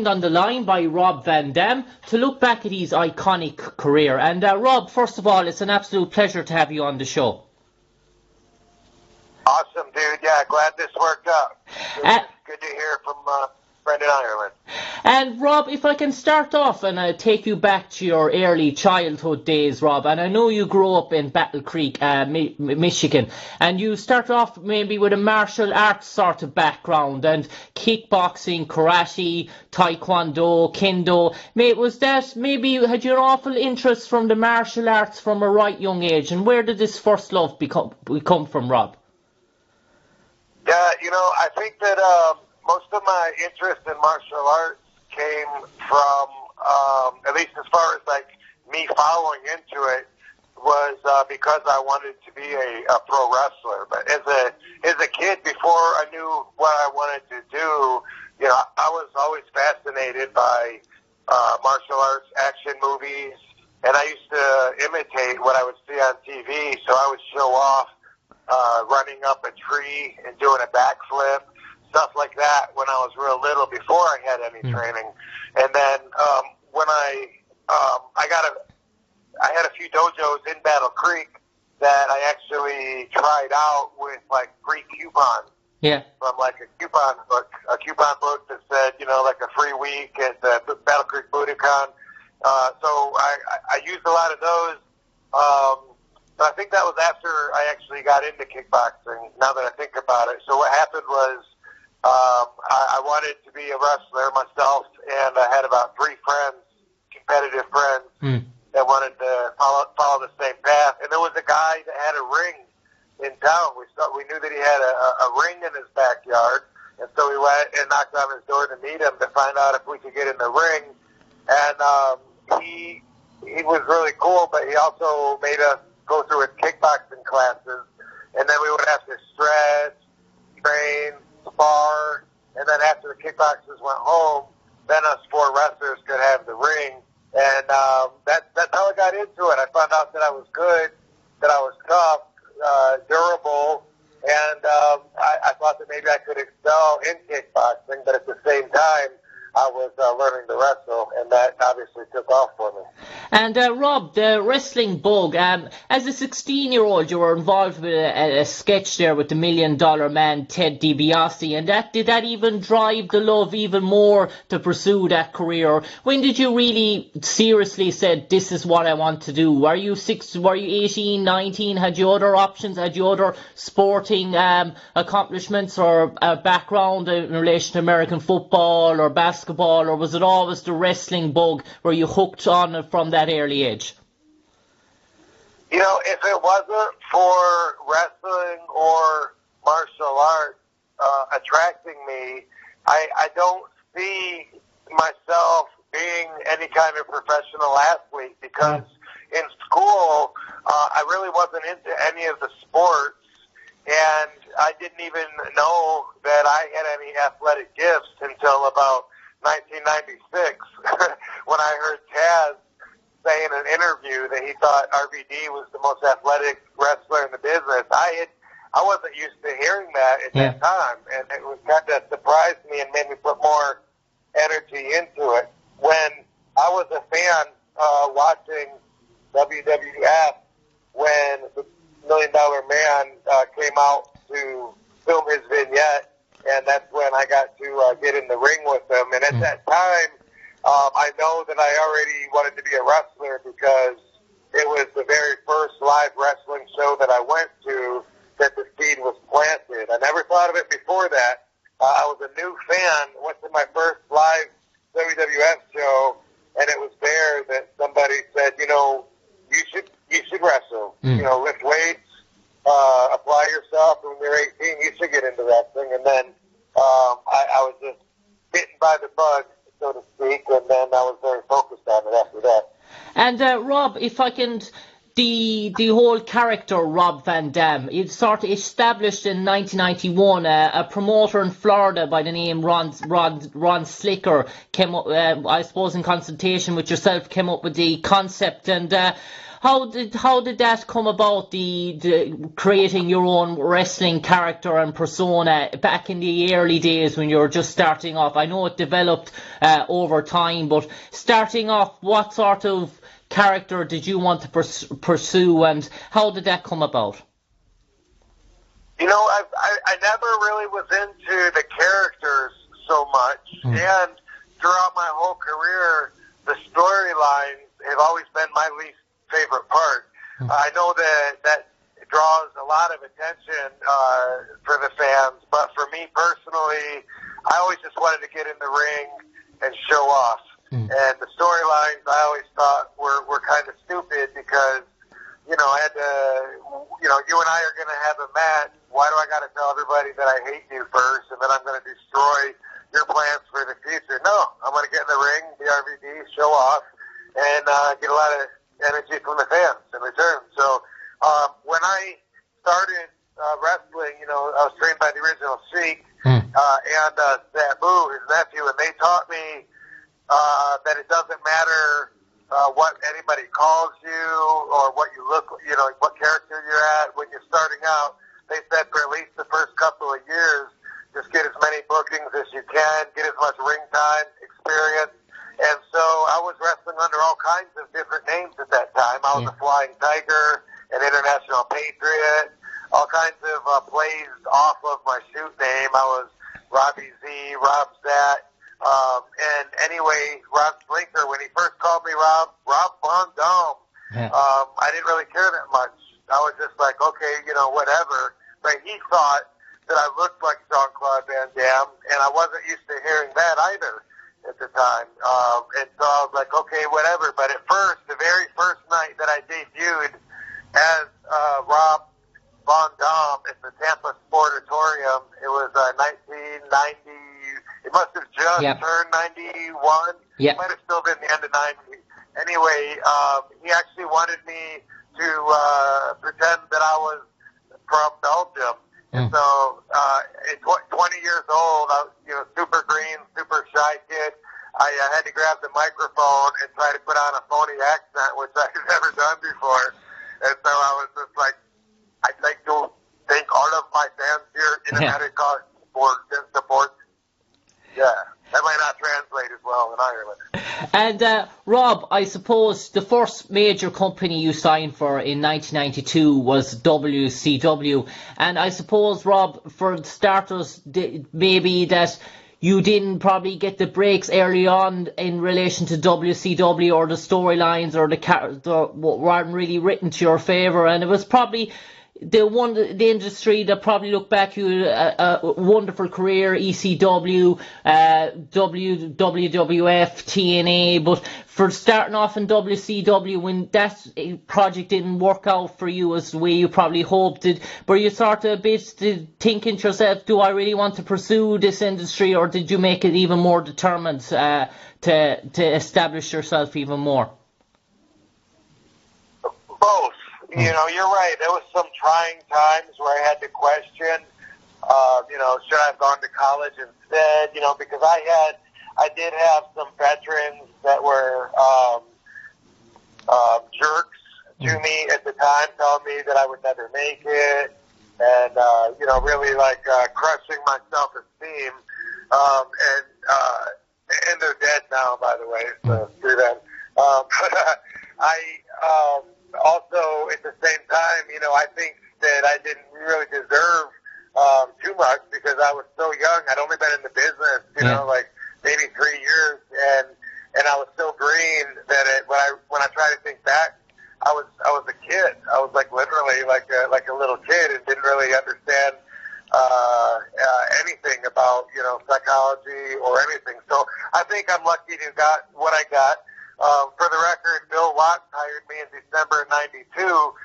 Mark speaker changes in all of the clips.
Speaker 1: On the line by Rob Van Dam to look back at his iconic career. And Rob, first of all, it's an absolute pleasure to have you on the show.
Speaker 2: Awesome, dude. Yeah, glad this worked out. Good to hear from Brendan Ireland.
Speaker 1: And Rob, if I can start off and take you back to your early childhood days, Rob, and I know you grew up in Battle Creek, Michigan, and you started off maybe with a martial arts sort of background and kickboxing, karate, taekwondo, kendo. Was that maybe had you an awful interest from the martial arts from a right young age, and where did this first love come from, Rob?
Speaker 2: Yeah, I think that most of my interest in martial arts came from, at least as far as like me following into it, was because I wanted to be a pro wrestler. But as a kid, before I knew what I wanted to do, I was always fascinated by martial arts action movies, and I used to imitate what I would see on TV. So I would show off running up a tree and doing a backflip, stuff like that when I was real little before I had any training. And then when I had a few dojos in Battle Creek that I actually tried out with like free coupons.
Speaker 1: Yeah.
Speaker 2: From like a coupon book that said, like a free week at the Battle Creek Budokan. So I used a lot of those. But I think that was after I actually got into kickboxing, now that I think about it. So what happened was I wanted to be a wrestler myself, and I had about 3 friends, competitive friends, that wanted to follow the same path. And there was a guy that had a ring in town. We knew that he had a ring in his backyard, and so we went and knocked on his door to meet him to find out if we could get in the ring. And he was really cool, but he also made us go through his kickboxing classes, and then we would have to stretch, train, spar, and then after the kickboxers went home, then us 4 wrestlers could have the ring. And that's how I got into it. I found out that I was good, that I was tough, durable, and I thought that maybe I could excel in kickboxing, but at the same time, I was learning to wrestle, and that obviously took off for me.
Speaker 1: And Rob, the wrestling bug, as a 16-year-old, you were involved with a sketch there with the $1 Million Man, Ted DiBiase, and did that even drive the love even more to pursue that career? When did you really seriously said, this is what I want to do? Were you 18, 19? Had you other options? Had you other sporting accomplishments or background in relation to American football or basketball, or was it always the wrestling bug where you hooked on it from that early age?
Speaker 2: If it wasn't for wrestling or martial arts attracting me, I don't see myself being any kind of professional athlete, because in school I really wasn't into any of the sports, and I didn't even know that I had any athletic gifts until about 1996 when I heard Taz say in an interview that he thought RVD was the most athletic wrestler in the business. I wasn't used to hearing that at that time, and it was kind of surprised me and made me put more energy into it. When I was a fan watching WWF, when the $1 Million Man came out to film his vignette, and that's when I got to get in the ring with him. And at that time, I know that I already wanted to be a wrestler because it was the very first live wrestling show that I went to that the seed was planted. I never thought of it before that. I was a new fan, went to my first live WWF show, and it was there that somebody said, you should wrestle. Lift weights, apply yourself. When you're 18, you should get into wrestling. And then I was just bitten by the bug, so to speak, and then I was very focused on it after that.
Speaker 1: And Rob, if I can the whole character Rob Van Dam, it sort of established in 1991. A promoter in Florida by the name Ron Slicker came up, I suppose, in consultation with yourself, came up with the concept. And how did that come about? The creating your own wrestling character and persona back in the early days when you were just starting off. I know it developed over time, but starting off, what sort of character did you want to pursue, and how did that come about?
Speaker 2: You know, I never really was into the characters so much, and throughout my whole career, the storylines have always been my least favorite part. I know that draws a lot of attention for the fans, but for me personally, I always just wanted to get in the ring and show off. And the storylines I always thought were kind of stupid because, you know, I had to, you know, you and I are going to have a match. Why do I got to tell everybody that I hate you first and then I'm going to destroy your plans for the future? No, I'm going to get in the ring, the RVD, show off, and get a lot of energy from the fans in return. So when I started wrestling, you know, I was trained by the original Sheik and Sabu, his nephew, and they taught me that it doesn't matter what anybody calls you or what you look, you know, what character you're at when you're starting out. They said for at least the first couple of years, just get as many bookings as you can, get as much ring time, experience. And so I was wrestling under all kinds of different names at that time. I was a Flying Tiger, an International Patriot, all kinds of plays off of my shoot name. I was Robbie Z, Rob Zat. And anyway, Rob Slinker, when he first called me Rob Von Dom, I didn't really care that much. I was just like, okay, you know, whatever. But he thought that I looked like Jean-Claude Van Damme, and I wasn't used to hearing that either at the time. And so I was like, okay, whatever. But at first, the very first night that I debuted as Rob Von Dom at the Tampa Sportatorium, it was 1990. It must have just turned 91. It might have still been the end of 90. Anyway, he actually wanted me to pretend that I was from Belgium. And so at 20 years old, I was, you know, super green, super shy kid. I had to grab the microphone and try to put on a phony accent, which I had never done before. And so I was just like, I'd like to thank all of my fans here in America for their support. Yeah, that might not translate as well in Ireland.
Speaker 1: And Rob, I suppose the first major company you signed for in 1992 was WCW. And I suppose, Rob, for starters, maybe that you didn't probably get the breaks early on in relation to WCW, or the storylines or the character weren't really written to your favour, and it was probably the industry that probably look back, you a wonderful career, ECW, WWF, TNA, but for starting off in WCW, when that project didn't work out for you as the way you probably hoped it, were you sort of a bit thinking to yourself, do I really want to pursue this industry, or did you make it even more determined to establish yourself even more?
Speaker 2: Both. You know, you're right. There was some trying times where I had to question, you know, should I have gone to college instead? You know, because I did have some veterans that were jerks to me at the time, telling me that I would never make it, and you know, really like crushing my self-esteem. And they're dead now, by the way. So through them. Also, at the same time, you know, I think that I didn't really deserve too much because I was so young. I'd only been in the business, you know, like maybe 3 years, and I was so green that when I try to think back, I was a kid. I was like literally like a little kid and didn't really understand anything about, you know, psychology or anything. So I think I'm lucky to got what I got. For the record, Bill Watts hired me in December of 92,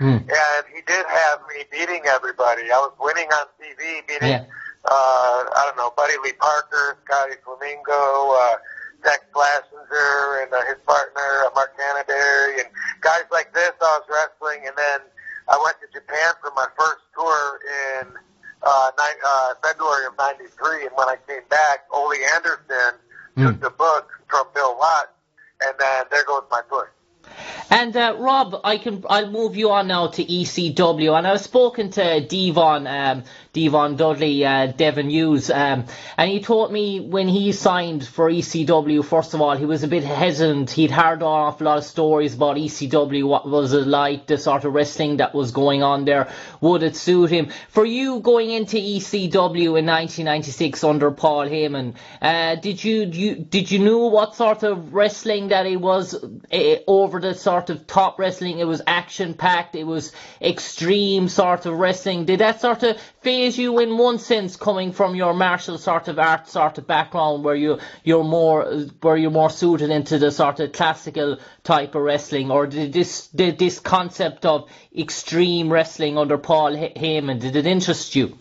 Speaker 2: and he did have me beating everybody. I was winning on TV, beating, I don't know, Buddy Lee Parker, Scotty Flamingo, Tex Flashinger, and his partner, Mark Canterbury, and guys like this I was wrestling my first tour in February of '93, and when I came back, Ole Anderson took the book from Bill Watts, and then there goes my foot.
Speaker 1: And Rob, I'll move you on now to ECW, and I've spoken to Devon Dudley, Devon Hughes, and he told me when he signed for ECW, first of all, he was a bit hesitant. He'd heard an awful lot of stories about ECW, what was it like, the sort of wrestling that was going on there, would it suit him? For you going into ECW in 1996 under Paul Heyman, did you know what sort of wrestling that it was over the sort of top wrestling? It was action-packed, it was extreme sort of wrestling. Did that sort of phase you in one sense, coming from your martial sort of art sort of background, where you're more suited into the sort of classical type of wrestling, or did this concept of extreme wrestling under Paul Heyman, did it interest you?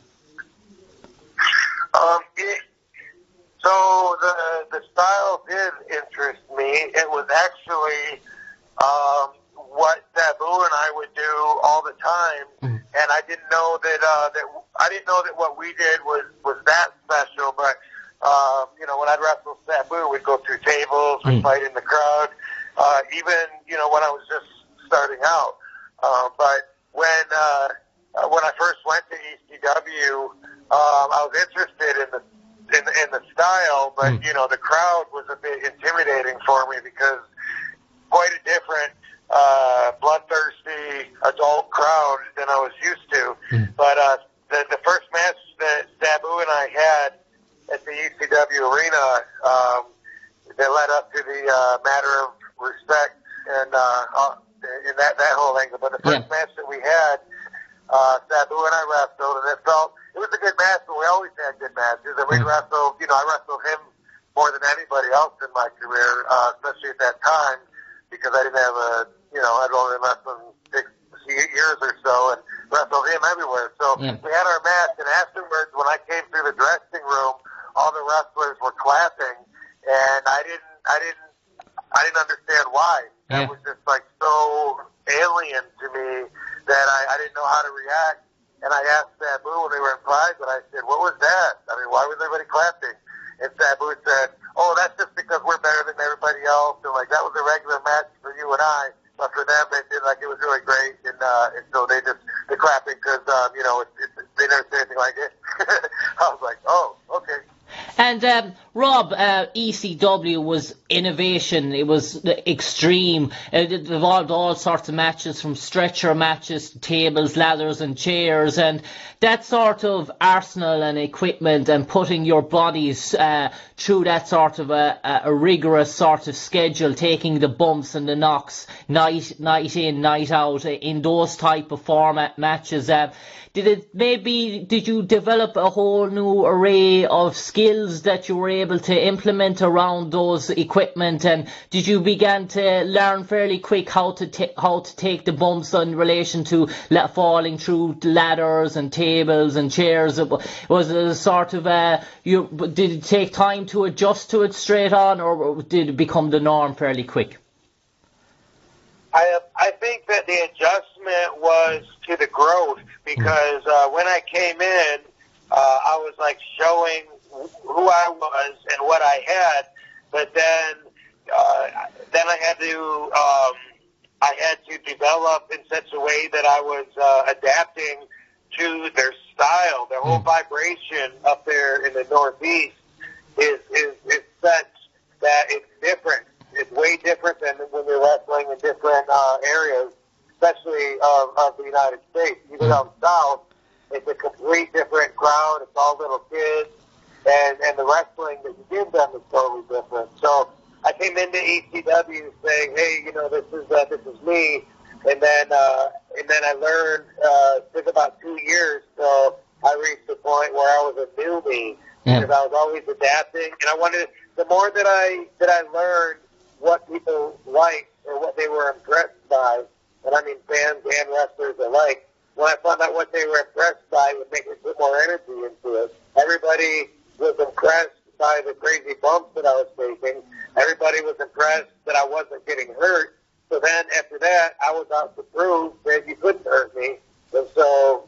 Speaker 2: So the style did interest me. It was actually what Sabu and I would do all the time, and I didn't know that what we did was that special. But when I'd wrestle Sabu, we'd go through tables, we'd fight in the crowd. Even when I was just starting out. But when I first went to ECW, I was interested in the style, but the crowd was a bit intimidating for me because quite a different bloodthirsty adult crowd than I was used to. But the first match that Sabu and I had at the ECW arena, that led up to the matter of respect and in that whole angle. But the first match that we had, Sabu and I wrestled, and it was a good match, but we always had good matches. And we wrestled, I wrestled him more than anybody else in my career, especially at that time, because I didn't have I'd only been wrestling 6 years or so, and wrestled him everywhere. So we had our match, and afterwards, when I came through the dressing room, all the wrestlers were clapping, and I didn't understand why. That was just like so alien to me that I didn't know how to react. And I asked Sabu when they were in private, I said, "What was that? I mean, why was everybody clapping?" And Sabu said, "Oh, that's just because we're better than everybody else, and like that was a regular match for you and I, but for them it was really great, and so they're clapping because they never say anything like it." I was like, "Oh, okay."
Speaker 1: And Rob, ECW was innovation. It was extreme. It involved all sorts of matches, from stretcher matches to tables, ladders and chairs, and that sort of arsenal and equipment, and putting your bodies through that sort of a rigorous sort of schedule, taking the bumps and the knocks night in, night out in those type of format matches. Did you develop a whole new array of skills that you were able to implement around those equipment, and did you begin to learn fairly quick how to take the bumps in relation to falling through ladders and tables and chairs? Was it a sort of did it take time to adjust to it straight on, or did it become the norm fairly quick?
Speaker 2: I think that the adjustment was to the growth, because when I came in, I was like showing who I was and what I had, but then I had to develop in such a way that I was adapting to their style. Their whole vibration up there in the Northeast is such that it's different. It's way different than when we're wrestling in different areas, especially of the United States. Even down south, it's a complete different crowd. It's all little kids, and the wrestling that you give them is totally different. So I came into ECW saying, "Hey, this is me," and then I learned. It took about 2 years, so I reached the point where I was a new me, because I was always adapting, and I wanted. The more that I learned what people liked or what they were impressed by, and I mean fans and wrestlers alike, when I found out what they were impressed by, it would make me put more energy into it. Everybody was impressed by the crazy bumps that I was taking. Everybody was impressed that I wasn't getting hurt. So then after that, I was out to prove that you couldn't hurt me. And so,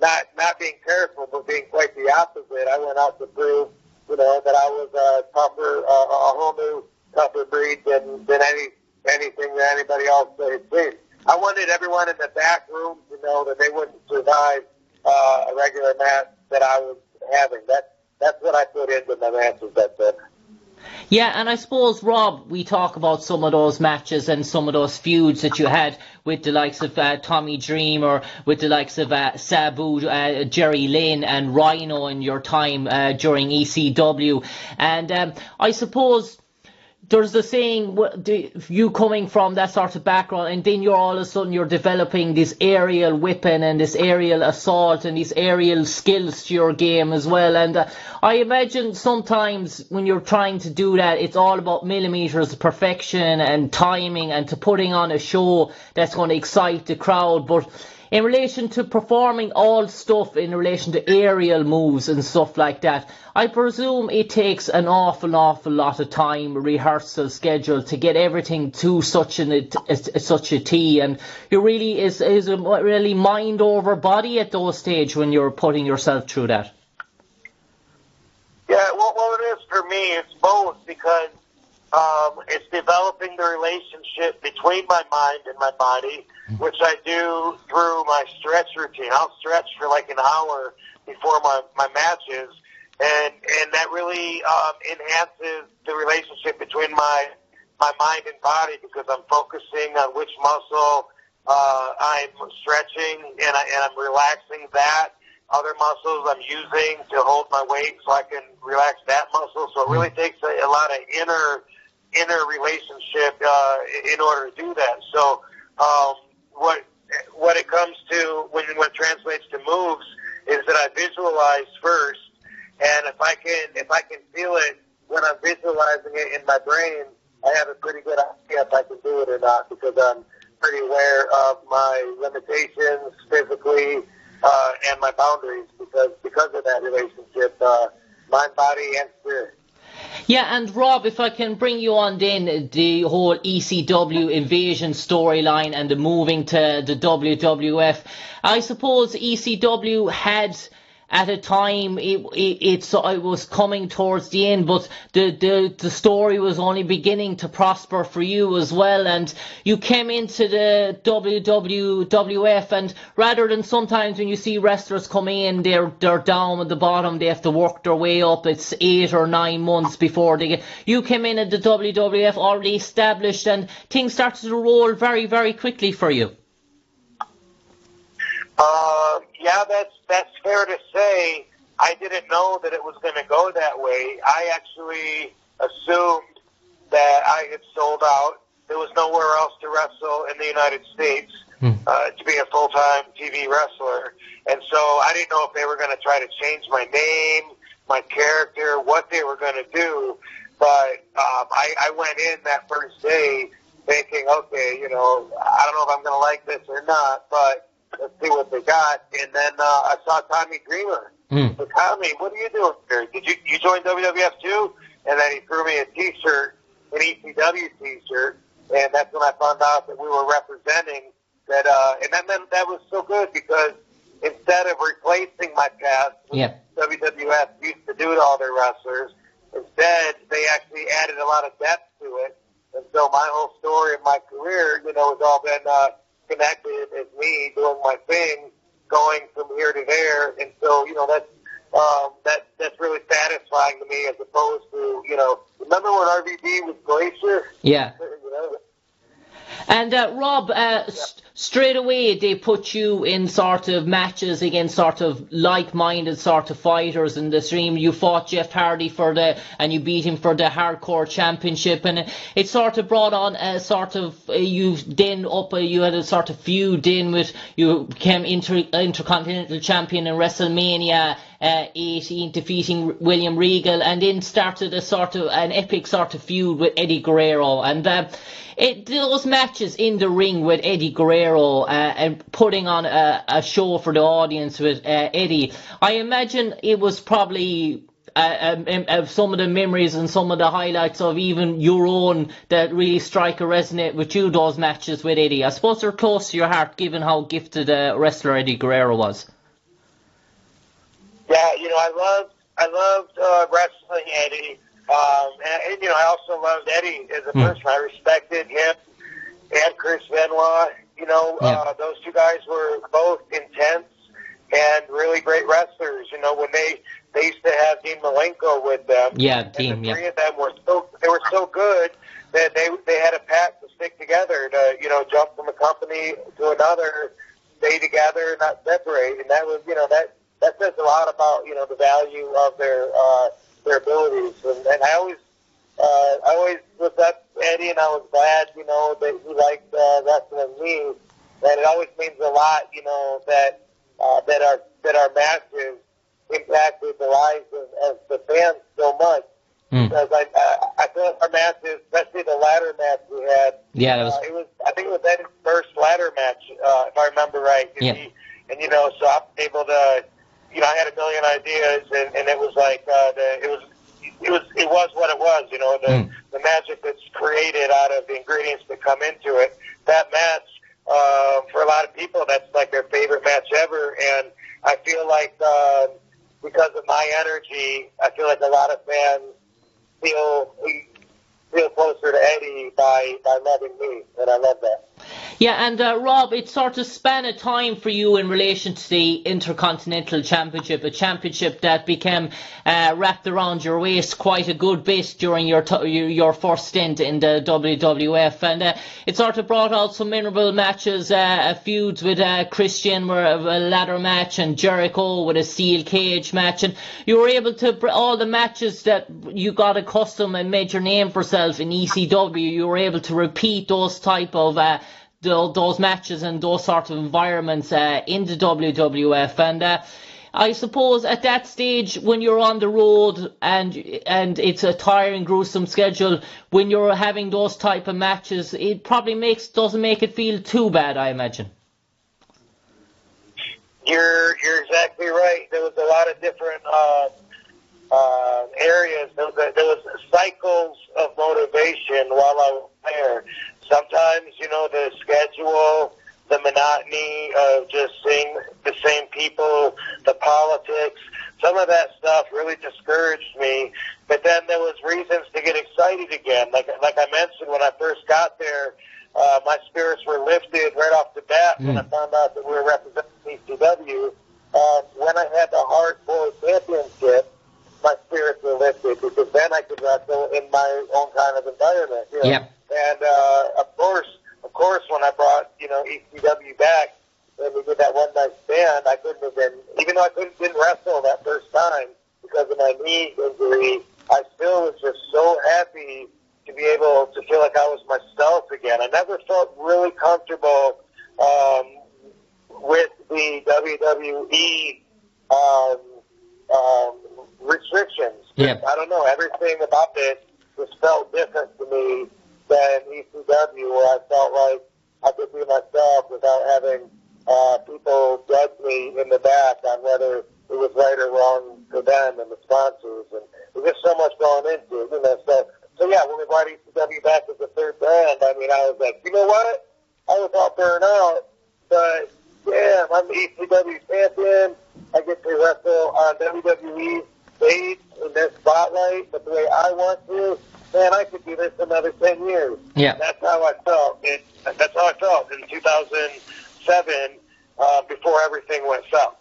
Speaker 2: not being careful, but being quite the opposite, I went out to prove, that I was a whole new tougher breed than anything that anybody else had seen. I wanted everyone in the back room to know that they wouldn't survive a regular match that I was having. That's what I put into my matches that day.
Speaker 1: Yeah, and I suppose, Rob, we talk about some of those matches and some of those feuds that you had with the likes of Tommy Dream, or with the likes of Sabu, Jerry Lynn and Rhino in your time during ECW. And I suppose there's the saying, you coming from that sort of background, and then you're all of a sudden you're developing this aerial whipping and this aerial assault and these aerial skills to your game as well. And I imagine sometimes when you're trying to do that, it's all about millimeters of perfection and timing and to putting on a show that's going to excite the crowd. But in relation to performing all stuff in relation to aerial moves and stuff like that, I presume it takes an awful lot of time, rehearsal, schedule to get everything to such a T, and you really is really mind over body at those stage when you're putting yourself through that.
Speaker 2: Yeah, well, it is for me. It's both, because it's developing the relationship between my mind and my body, which I do through my stretch routine. I'll stretch for like an hour before my matches, and that really enhances the relationship between my mind and body, because I'm focusing on which muscle I'm stretching, and I'm relaxing that. Other muscles I'm using to hold my weight so I can relax that muscle. So it really takes a lot of inner relationship in order to do that. So what it comes to when it translates to moves is that I visualize first, and if I can feel it when I'm visualizing it in my brain, I have a pretty good idea if I can do it or not, because I'm pretty aware of my limitations physically and my boundaries, because of that relationship, mind, body, and spirit.
Speaker 1: Yeah, and Rob, if I can bring you on then, the whole ECW invasion storyline and the moving to the WWF, I suppose ECW had, at a time, it was coming towards the end, but the story was only beginning to prosper for you as well, and you came into the WWF, and rather than sometimes when you see wrestlers come in, they're down at the bottom, they have to work their way up, it's 8 or 9 months before they get, you came in at the WWF already established, and things started to roll very, very quickly for you.
Speaker 2: Yeah, that's fair to say. I didn't know that it was going to go that way. I actually assumed that I had sold out. There was nowhere else to wrestle in the United States to be a full-time TV wrestler. And so I didn't know if they were going to try to change my name, my character, what they were going to do. But I went in that first day thinking, okay, I don't know if I'm going to like this or not, but let's see what they got. And then I saw Tommy Dreamer. So, Tommy, what are you doing here? Did you join WWF too? And then he threw me a T-shirt, an ECW T-shirt, and that's when I found out that we were representing that. And then that was so good, because instead of replacing my past, WWF used to do to all their wrestlers, instead they actually added a lot of depth to it. And so my whole story of my career, has all been connected as me doing my thing, going from here to there, and so that's really satisfying to me, as opposed to remember when RVD was Glacier?
Speaker 1: Yeah. And Rob, straight away they put you in sort of matches against sort of like-minded sort of fighters in the stream. You fought Jeff Hardy and you beat him for the Hardcore Championship, and it sort of brought on a sort of you had a sort of feud in with, you became Intercontinental Champion in WrestleMania 18, defeating William Regal, and then started a sort of an epic sort of feud with Eddie Guerrero, and those matches in the ring with Eddie Guerrero and putting on a show for the audience with Eddie, I imagine it was probably some of the memories and some of the highlights of even your own that really strike a resonate with you, those matches with Eddie? I suppose they're close to your heart given how gifted a wrestler Eddie Guerrero was.
Speaker 2: Yeah, I loved wrestling Eddie. And I also loved Eddie as a person. I respected him and Chris Benoit. Those two guys were both intense and really great wrestlers. When they used to have Dean Malenko with them.
Speaker 1: Yeah,
Speaker 2: Dean. And the three of them were so good that they had a pact to stick together to jump from a company to another, stay together, not separate. And that was that says a lot about the value of their abilities. And I always was up Eddie, and I was glad that he liked wrestling me. And it always means a lot that our matches impacted the lives of the fans so much. Because I feel like our matches, especially the ladder match we had.
Speaker 1: Yeah,
Speaker 2: I think it was Eddie's first ladder match, if I remember right.
Speaker 1: Yeah.
Speaker 2: So I was able to. I had a million ideas, and it was like it was what it was. The magic that's created out of the ingredients that come into it. That match, for a lot of people, that's like their favorite match ever. And I feel like because of my energy, I feel like a lot of fans feel closer to Eddie by loving me, and I love that.
Speaker 1: Yeah, and Rob, it sort of span of time for you in relation to the Intercontinental Championship, a championship that became wrapped around your waist quite a good bit during your first stint in the WWF, and it sort of brought out some memorable matches, feuds with Christian, where a ladder match, and Jericho with a steel cage match, and you were able to all the matches that you got accustomed and made your name for yourself in ECW. You were able to repeat those type of those matches and those sort of environments in the WWF, and I suppose at that stage when you're on the road and it's a tiring, gruesome schedule, when you're having those type of matches, it probably doesn't make it feel too bad, I imagine.
Speaker 2: You're exactly right. There was a lot of different areas. There was cycles of motivation while I was there. Sometimes, the schedule, the monotony of just seeing the same people, the politics, some of that stuff really discouraged me. But then there was reasons to get excited again. Like I mentioned, when I first got there, my spirits were lifted right off the bat when I found out that we were representing ECW. When I had the hardcore championship, my spirits were lifted because then I could wrestle in my own kind of environment.
Speaker 1: Yeah.
Speaker 2: And of course, when I brought ECW back and we did that one night stand, I couldn't have been, even though I didn't wrestle that first time because of my knee injury. I still was just so happy to be able to feel like I was myself again. I never felt really comfortable with the WWE restrictions.
Speaker 1: Yeah.
Speaker 2: I don't know, everything about it just felt different to me than ECW, where I felt like I could be myself without having people judge me in the back on whether it was right or wrong for them and the sponsors. And there's just so much going into it, So yeah, when we brought ECW back as the third brand, I was like, you know what? I was all burned out, but yeah, I'm the ECW champion. I get to wrestle on WWE stage in their spotlight, but the way I want to. Man, I could do this another 10 years.
Speaker 1: Yeah.
Speaker 2: That's how I felt. That's how I felt in 2007 before everything went south.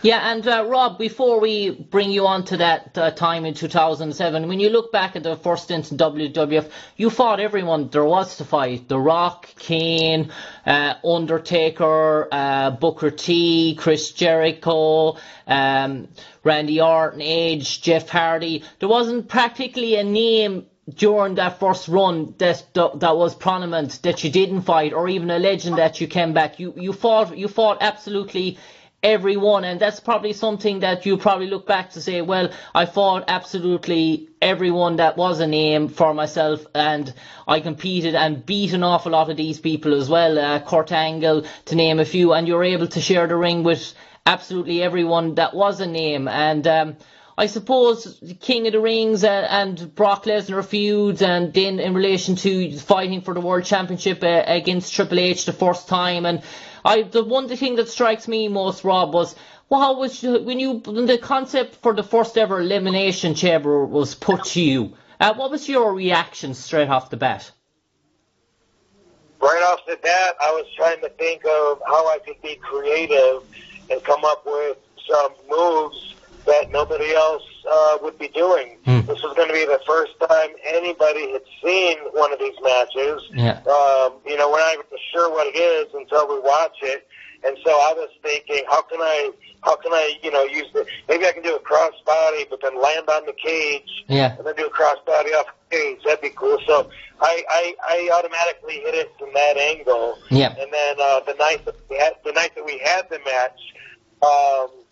Speaker 1: Yeah, and Rob, before we bring you on to that time in 2007, when you look back at the first stint in WWF, you fought everyone there was to fight. The Rock, Kane, Undertaker, Booker T, Chris Jericho, Randy Orton, Edge, Jeff Hardy. There wasn't practically a name during that first run that was prominent that you didn't fight, or even a legend that you came back. You fought absolutely everyone, and that's probably something that you probably look back to say, well, I fought absolutely everyone that was a name for myself, and I competed and beat an awful lot of these people as well, Kurt Angle to name a few, and you're able to share the ring with absolutely everyone that was a name. And I suppose the King of the Rings and Brock Lesnar feuds, and then in relation to fighting for the World Championship against Triple H the first time. And the one thing that strikes me most, Rob, was how was when the concept for the first ever Elimination Chamber was put to you. What was your reaction straight off the bat?
Speaker 2: Right off the bat, I was trying to think of how I could be creative and come up with some moves that nobody else would be doing. This was going to be the first time anybody had seen one of these matches.
Speaker 1: Yeah.
Speaker 2: We're not even sure what it is until we watch it. And so I was thinking, how can I, use maybe I can do a crossbody, but then land on the cage,
Speaker 1: yeah,
Speaker 2: and then do a crossbody off the cage. That'd be cool. So I automatically hit it from that angle.
Speaker 1: Yeah.
Speaker 2: And then the night that we had the match,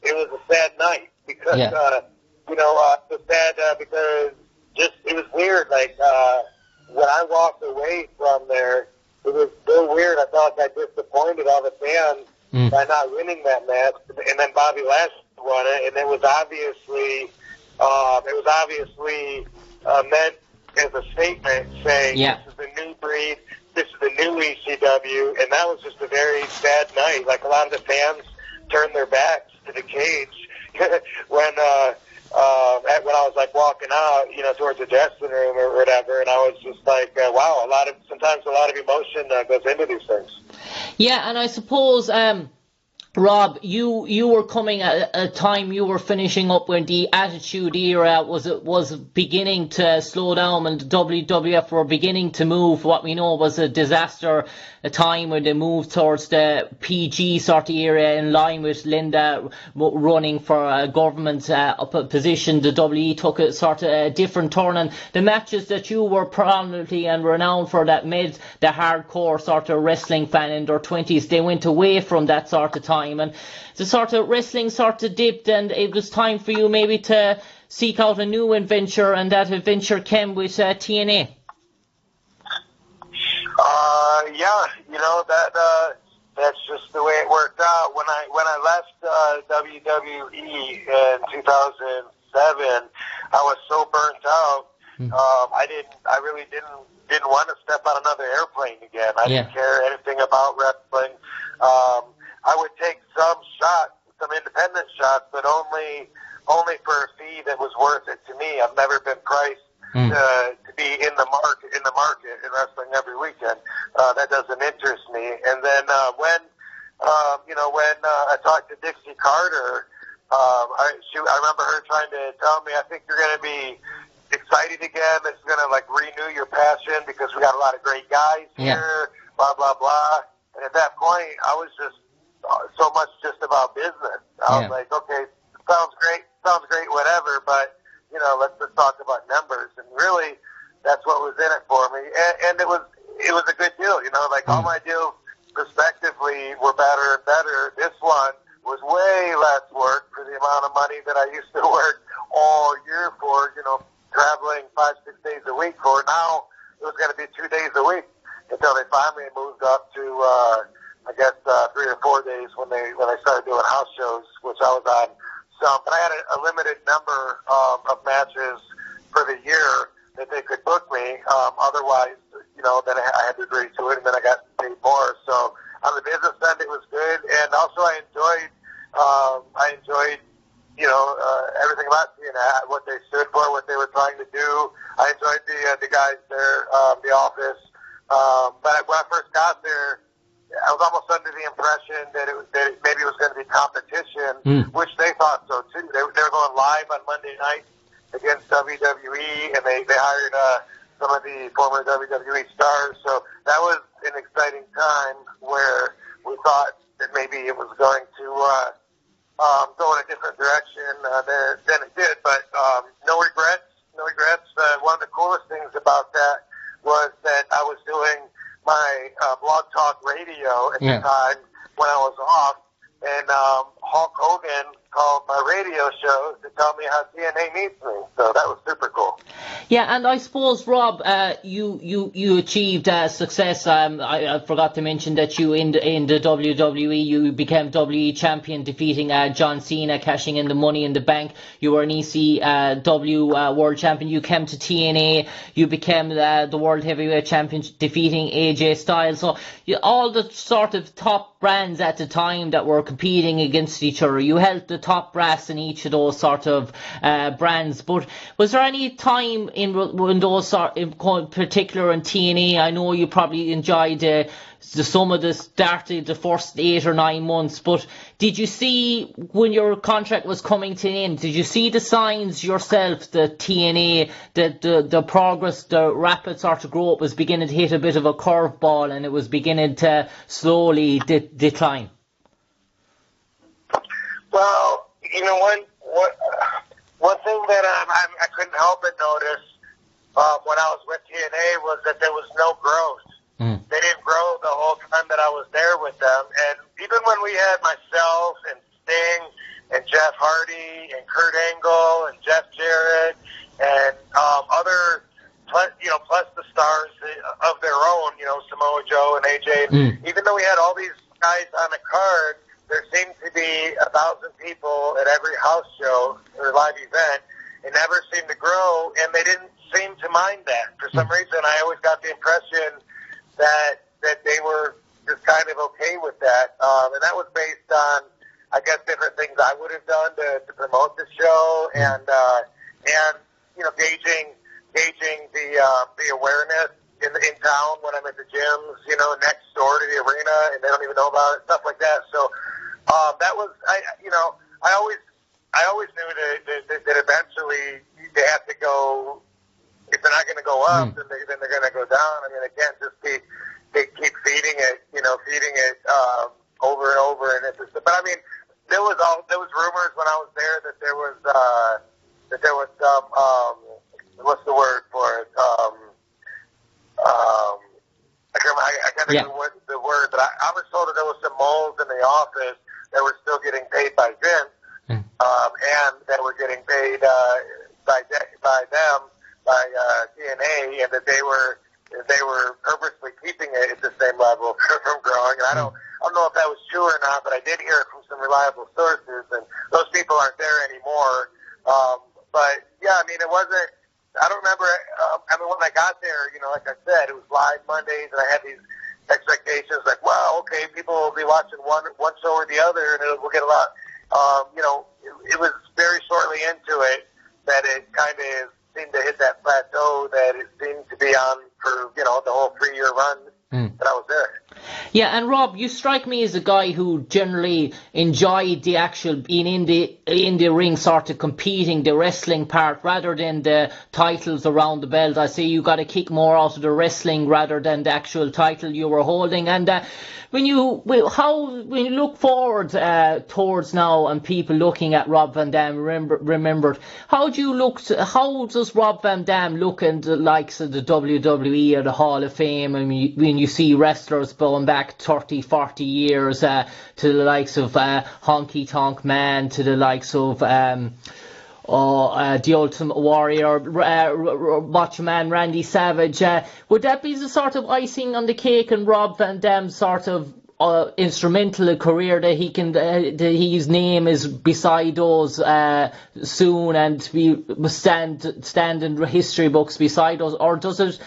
Speaker 2: it was a sad night because it was sad because it was weird. Like when I walked away from there, it was so weird. I felt like I disappointed all the fans by not winning that match, and then Bobby Lashley won it, and it was obviously meant as a statement saying this is the new breed, this is the new ECW, and that was just a very sad night. Like a lot of the fans turned their backs to the cage when I was like walking out, towards the dressing room or whatever, and I was just like, wow, sometimes a lot of emotion goes into these things.
Speaker 1: Yeah, and I suppose, Rob, you were coming at a time you were finishing up when the Attitude Era was beginning to slow down, and the WWF were beginning to move. What we know was a disaster, a time when they moved towards the PG sort of area in line with Linda running for a government position. The WWE took a sort of a different turn, and the matches that you were prominently and renowned for that made the hardcore sort of wrestling fan in their 20s, they went away from that sort of time, and the sort of wrestling sort of dipped, and it was time for you maybe to seek out a new adventure, and that adventure came with TNA.
Speaker 2: That's just the way it worked out. When I left WWE in 2007, I was so burnt out. I really didn't want to step on another airplane again. I didn't care anything about wrestling. I would take some independent shots, but only for a fee that was worth it to me. I've never been priced to be in the market in wrestling every weekend. That doesn't interest me. And then when I talked to Dixie Carter, I remember her trying to tell me, I think you're going to be excited again. It's going to renew your passion because we got a lot of great guys here, blah, blah, blah. And at that point, I was just so much just about business. I was like, okay, sounds great, whatever, but let's just talk about numbers. And really, that's what was in it for me. And it was a good deal. All my deals respectively were better and better. This one was way less work for the amount of money that I used to work all year for. Traveling 5-6 days a week for. Now it was going to be 2 days a week until they finally moved up to 3 or 4 days when they started doing house shows, which I was on some. But I had a limited number of matches for the year that they could book me. Otherwise, then I had to agree to it, and then I got paid more. So on the business end, it was good, and also I enjoyed everything about TNA, what they stood for, what they were trying to do. I enjoyed the guys there, the office. But when I first got there, I was almost under the impression that maybe it was going to be competition, which they thought so too. They were going live on Monday night against WWE, and they hired some of the former WWE stars. So that was an exciting time where we thought that maybe it was going to go in a different direction than it did. But no regrets. One of the coolest things about that was that I was doing my blog talk radio at the time when I was off, and Hulk Hogan called my radio show to tell me how TNA needs me. So that was super cool.
Speaker 1: Yeah, and I suppose, Rob, you achieved success. I forgot to mention that you in the WWE you became WWE champion, defeating John Cena, cashing in the Money in the Bank. You were an ECW world champion. You came to TNA. You became the world heavyweight champion, defeating AJ Styles. So all the sort of top brands at the time that were competing against each other. You held the top brass in each of those sort of brands. But was there any time in those sort, in particular in TNA? I know you probably enjoyed some of the started the first 8 or 9 months, but did you see when your contract was coming to an end? Did you see the signs yourself that TNA, that the progress, the rapid sort of growth was beginning to hit a bit of a curveball and it was beginning to slowly decline?
Speaker 2: Well, you know one thing that I couldn't help but notice when I was with TNA was that there was no growth. They didn't grow the whole time that I was there with them. And even when we had myself and Sting and Jeff Hardy and Kurt Angle and Jeff Jarrett and other, plus the stars of their own, Samoa Joe and AJ. Even though we had all these guys on the card, there seemed to be 1,000 people at every house show or live event. It never seemed to grow, and they didn't seem to mind that. For some reason, I always got the impression that they were just kind of okay with that. And that was based on, I guess, different things I would have done to promote the show and gauging the awareness in town when I'm at the gyms, next door to the arena, and they don't even know about it, stuff like that. So that was, I always knew that eventually they have to go. If they're not going to go up, then they're going to go down. I mean, they can't just keep feeding it, over and over. And it's just, but I mean, there was rumors when I was there that there was some what's the word for it? I can't think of the word, but I was told that there was some moles in the office that were still getting paid by Vince, and that were getting paid by them. By TNA, and that they were purposely keeping it at the same level from growing. And I don't know if that was true or not, but I did hear it from some reliable sources, and those people aren't there anymore. But yeah, I mean, it wasn't. I don't remember. When I got there, like I said, it was live Mondays, and I had these expectations, like, wow, okay, people will be watching one show or the other, and we'll get a lot. It was very shortly into it that it kind of seemed to hit that plateau that it seemed to be on for, the whole 3-year run that I was there.
Speaker 1: Yeah, and Rob, you strike me as a guy who generally enjoyed the actual being in the ring, sort of competing, the wrestling part, rather than the titles around the belt. I say you got a kick more out of the wrestling rather than the actual title you were holding. And when you look forward towards now and people looking at Rob Van Dam, remembered, how does Rob Van Dam look in the likes of the WWE or the Hall of Fame? I mean, when you see wrestlers going back 30, 40 years to the likes of Honky Tonk Man, to the likes of the Ultimate Warrior, Macho Man Randy Savage, would that be the sort of icing on the cake in Rob Van Dam's sort of instrumental career that he can that his name is beside those soon and stand in history books beside us? Or does it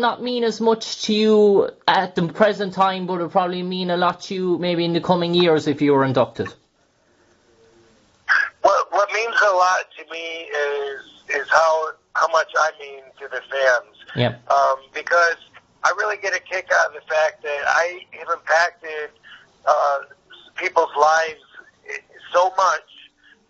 Speaker 1: not mean as much to you at the present time, but it probably mean a lot to you maybe in the coming years if you were inducted?
Speaker 2: What means a lot to me is how much I mean to the fans.
Speaker 1: Yeah.
Speaker 2: Because I really get a kick out of the fact that I have impacted people's lives so much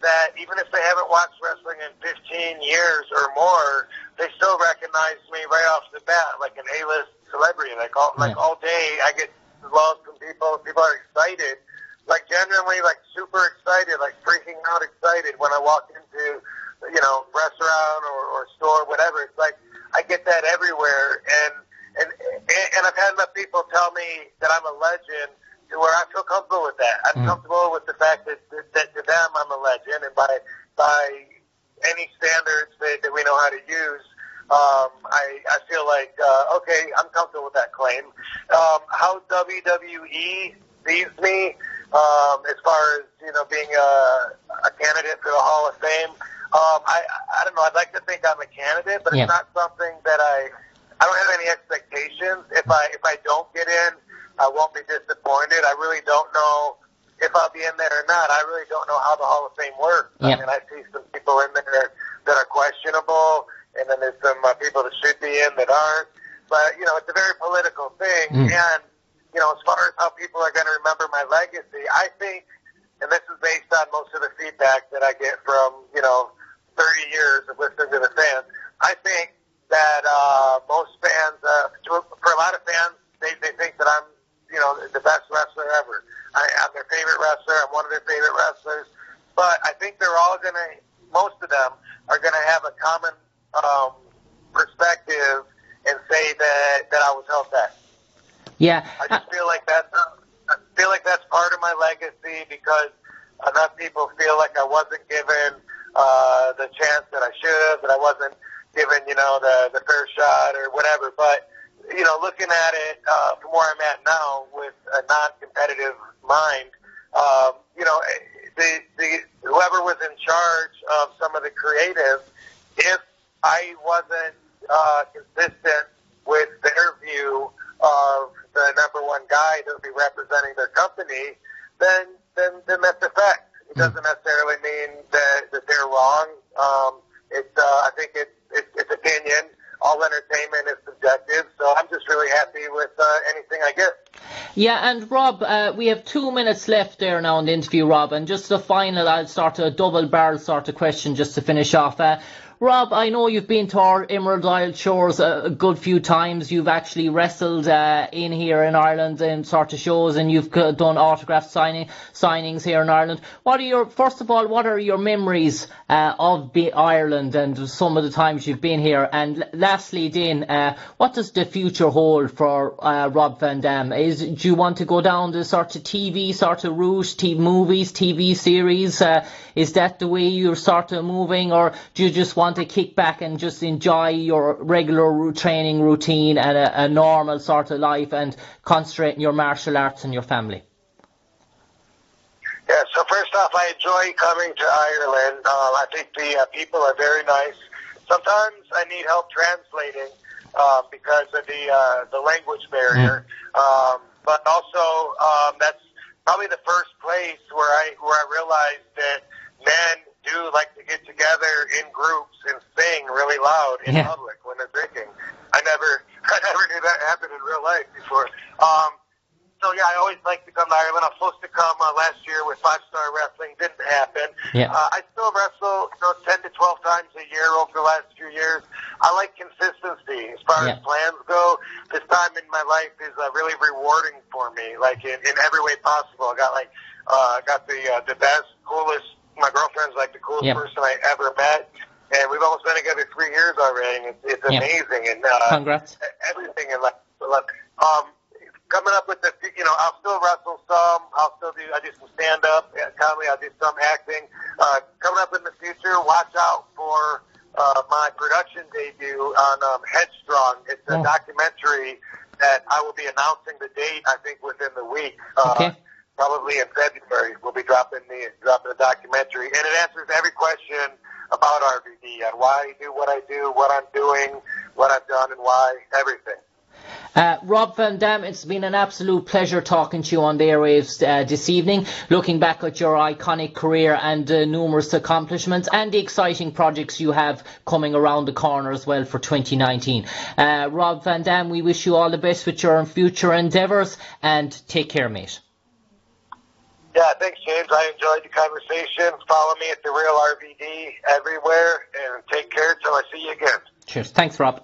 Speaker 2: that even if they haven't watched wrestling in 15 years or more, they still recognize me right off the bat, like an A-list celebrity. Like all day, I get love from people. People are excited, like genuinely, like super excited, like freaking out excited when I walk into, restaurant or store, whatever. It's like I get that everywhere, and I've had enough people tell me that I'm a legend to where I feel comfortable with that. I'm comfortable with the fact that to them I'm a legend, and by any standards that we know how to use, I feel like, okay, I'm comfortable with that claim. How WWE sees me, as far as, being a candidate for the Hall of Fame, I don't know. I'd like to think I'm a candidate, but it's not something that I don't have any expectations. If I don't get in, I won't be disappointed. I really don't know if I'll be in there or not. I really don't know how the Hall of Fame works. I mean, I see some people in there that are questionable, and then there's some people that should be in that aren't. But, it's a very political thing. And, as far as how people are going to remember my legacy, I think, and this is based on most of the feedback that I get from, 30 years of listening to the fans, I think that most fans, for a lot of fans, they think that I'm, the best wrestler ever. I'm their favorite wrestler. I'm one of their favorite wrestlers. But I think they're all most of them are going to have a common perspective and say that I was held back.
Speaker 1: Yeah.
Speaker 2: I just feel like that's part of my legacy, because enough people feel like I wasn't given the chance that I should have, that I wasn't given, the fair shot or whatever. But, looking at it from where I'm at now with a non-competitive mind, whoever was in charge of some of the creative, if I wasn't consistent with their view of the number one guy that would be representing their company, then that's a fact. It doesn't necessarily mean that they're wrong. I think it's opinion. All entertainment is subjective, so I'm just really happy with anything I get.
Speaker 1: Yeah, and Rob, we have 2 minutes left there now in the interview, Rob, and just the final, I'll start a double barrel sort of question just to finish off. Rob, I know you've been to our Emerald Isle shores a good few times. You've actually wrestled in here in Ireland in sort of shows, and you've done autograph signings here in Ireland. First of all, what are your memories of Ireland and some of the times you've been here? And lastly, Dean, what does the future hold for Rob Van Dam? Do you want to go down the sort of TV sort of route, movies, TV series? Is that the way you're sort of moving, or do you just want to kick back and just enjoy your regular training routine and a normal sort of life and concentrate on your martial arts and your family?
Speaker 2: Yeah, so first off, I enjoy coming to Ireland. I think the people are very nice. Sometimes I need help translating because of the language barrier. But also, that's probably the first place where I realized that men do like to get together in groups and sing really loud in public when they're drinking. I never knew that happened in real life before. So yeah, I always like to come to Ireland. I was supposed to come last year with 5-Star Wrestling. Didn't happen. I still wrestle 10 to 12 times a year over the last few years. I like consistency as far as plans go. This time in my life is really rewarding for me, like in every way possible. I got the best, coolest. My girlfriend's like the coolest person I ever met, and we've almost been together 3 years already. And it's amazing, and
Speaker 1: congrats.
Speaker 2: Everything in life. Coming up with I'll still wrestle some. I do some stand up comedy. I'll do some acting. Coming up in the future, watch out for my production debut on Headstrong. It's a documentary that I will be announcing the date, I think, within the week. Probably in February, we'll be dropping the documentary, and it answers every question about RVD and why I do, what I'm doing, what I've done, and why, everything.
Speaker 1: Rob Van Dam, it's been an absolute pleasure talking to you on the airwaves this evening, looking back at your iconic career and numerous accomplishments and the exciting projects you have coming around the corner as well for 2019. Rob Van Dam, we wish you all the best with your future endeavours, and take care, mate.
Speaker 2: Yeah, thanks, James. I enjoyed the conversation. Follow me at The Real RVD everywhere, and take care till I see you again.
Speaker 1: Cheers. Thanks, Rob.